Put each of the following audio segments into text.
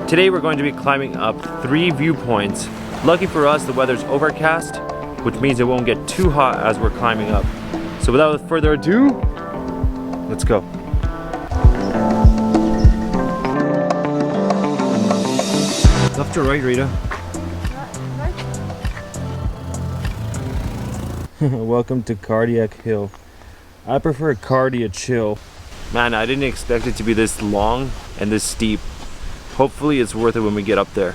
Today we're going to be climbing up 3 viewpoints. Lucky for us, the weather's overcast, which means it won't get too hot as we're climbing up. So without further ado, let's go. Left or right, Rita? Welcome to Cardiac Hill. I prefer Cardia Chill. Man, I didn't expect it to be this long and this steep. Hopefully it's worth it when we get up there.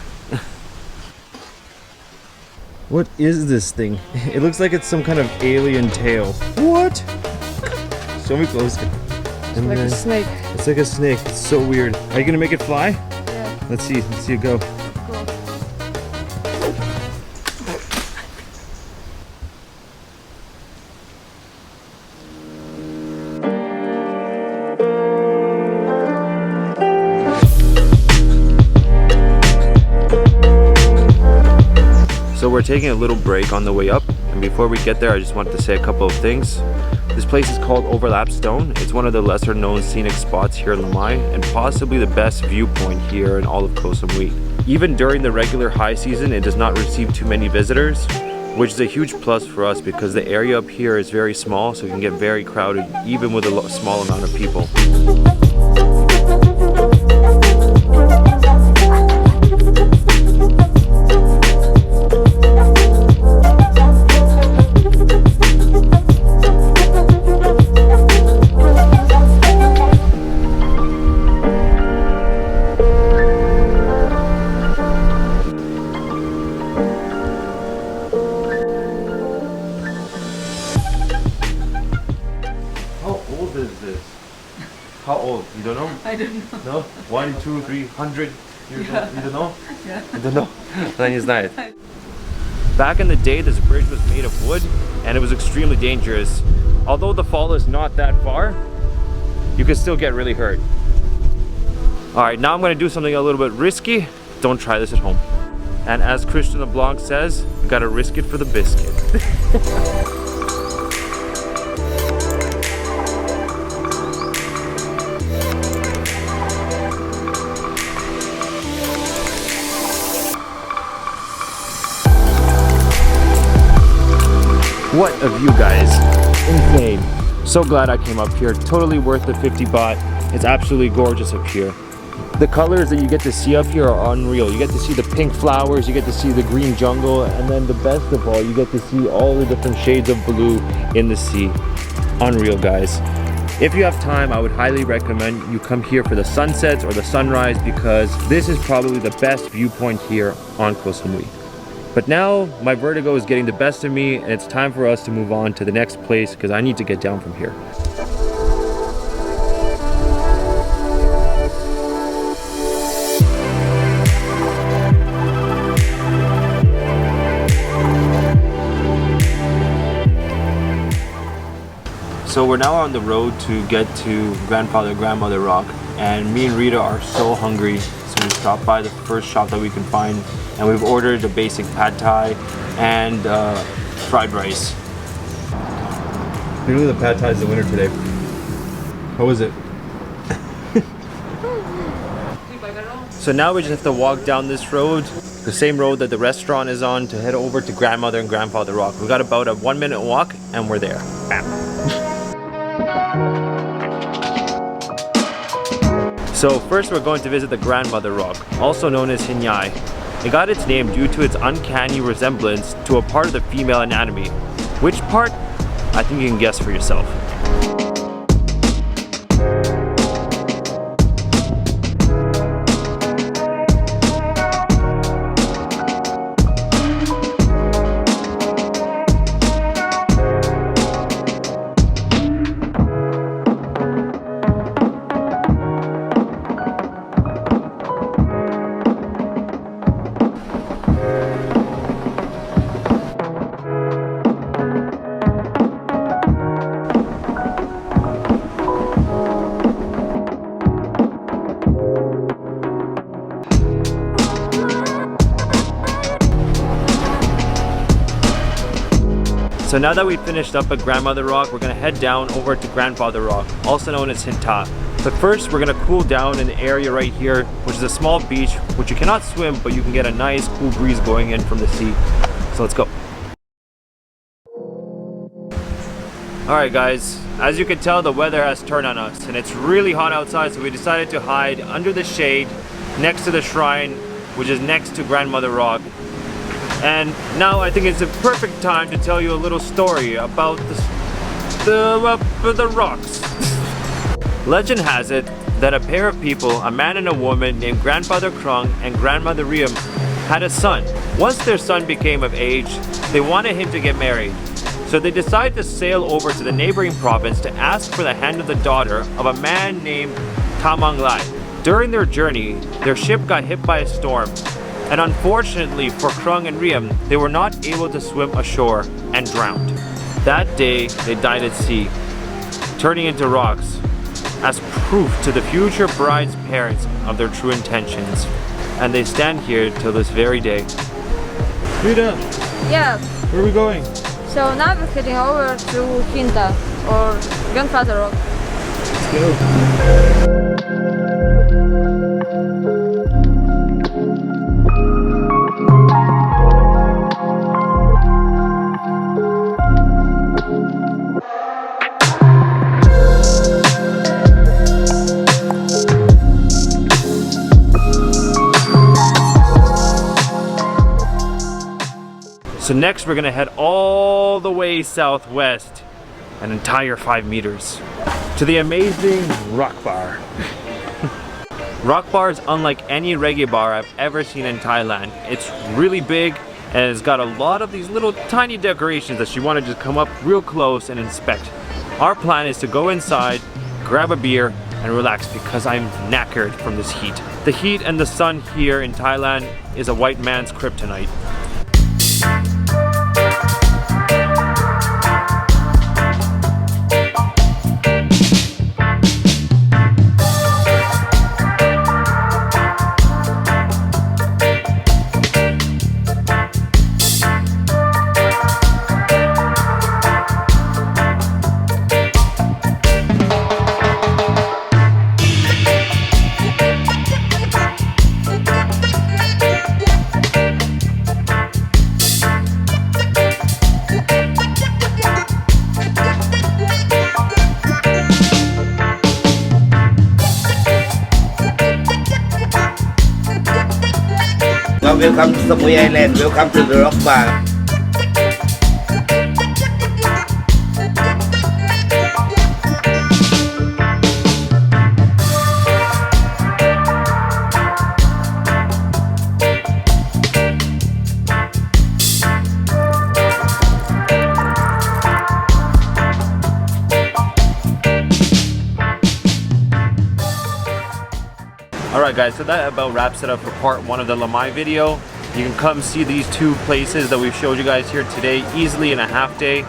What is this thing? It looks like it's some kind of alien tail. What? Show me closer. It's like a snake. It's like a snake. It's so weird. Are you gonna make it fly? Yeah. Let's see it go. Cool. So we're taking a little break on the way up, and before we get there I just wanted to say a couple of things. This place is called Overlap Stone. It's one of the lesser known scenic spots here in Lamai and possibly the best viewpoint here in all of Koh Samui. Even during the regular high season it does not receive too many visitors, which is a huge plus for us because the area up here is very small, so it can get very crowded even with a small amount of people. How old? You don't know? I don't know. No? 1, 2, 3, 100 years Yeah. old? You don't know? Yeah. You don't know? Then he's not. Back in the day, this bridge was made of wood and it was extremely dangerous. Although the fall is not that far, you can still get really hurt. Alright, now I'm going to do something a little bit risky. Don't try this at home. And as Christian LeBlanc says, you gotta risk it for the biscuit. What a view, guys. Insane. So glad I came up here. Totally worth the 50 baht. It's absolutely gorgeous up here. The colors that you get to see up here are unreal. You get to see the pink flowers, you get to see the green jungle, and then the best of all, you get to see all the different shades of blue in the sea. Unreal, guys. If you have time, I would highly recommend you come here for the sunsets or the sunrise because this is probably the best viewpoint here on Koh Samui. But now my vertigo is getting the best of me and it's time for us to move on to the next place because I need to get down from here. So we're now on the road to get to Grandmother Rock, and me and Rita are so hungry, so we stopped by the first shop that we can find, and we've ordered the basic pad thai and fried rice. Literally the pad thai is the winner today. How was it? So now we just have to walk down this road, the same road that the restaurant is on, to head over to Grandmother and Grandfather Rock. We got about a 1-minute walk and we're there. Bam. So first we're going to visit the Grandmother Rock, also known as Hinyai. It got its name due to its uncanny resemblance to a part of the female anatomy. Which part? I think you can guess for yourself. So now that we've finished up at Grandmother Rock, we're gonna head down over to Grandfather Rock, also known as Hinta. But first, we're gonna cool down in the area right here, which is a small beach, which you cannot swim, but you can get a nice cool breeze going in from the sea. So let's go. Alright guys, as you can tell, the weather has turned on us and it's really hot outside, so we decided to hide under the shade next to the shrine, which is next to Grandmother Rock. And now I think it's a perfect time to tell you a little story about the rocks. Legend has it that a pair of people, a man and a woman named Grandfather Krung and Grandmother Riem, had a son. Once their son became of age, they wanted him to get married. So they decided to sail over to the neighboring province to ask for the hand of the daughter of a man named Tamang Lai. During their journey, their ship got hit by a storm, and unfortunately for Krung and Riem, they were not able to swim ashore and drowned. That day, they died at sea, turning into rocks, as proof to the future bride's parents of their true intentions. And they stand here till this very day. Rita, Yeah. where are we going? So now we're heading over to Hinta or Grandfather Rock. Let's go. So next we're gonna head all the way southwest, an entire 5 meters, to the amazing Rock Bar. Rock Bar is unlike any reggae bar I've ever seen in Thailand. It's really big and it's got a lot of these little tiny decorations that you want to just come up real close and inspect. Our plan is to go inside, grab a beer, and relax because I'm knackered from this heat. The heat and the sun here in Thailand is a white man's kryptonite. Welcome to Samui Island. Welcome to the Rock Bar. Alright guys, so that about wraps it up for part 1 of the Lamai video. You can come see these 2 places that we've showed you guys here today easily in a half day.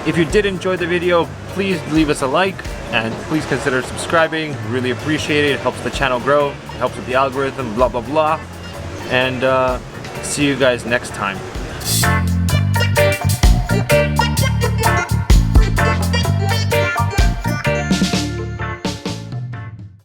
If you did enjoy the video, please leave us a like and please consider subscribing. Really appreciate it. It helps the channel grow, it helps with the algorithm, blah blah blah. And see you guys next time.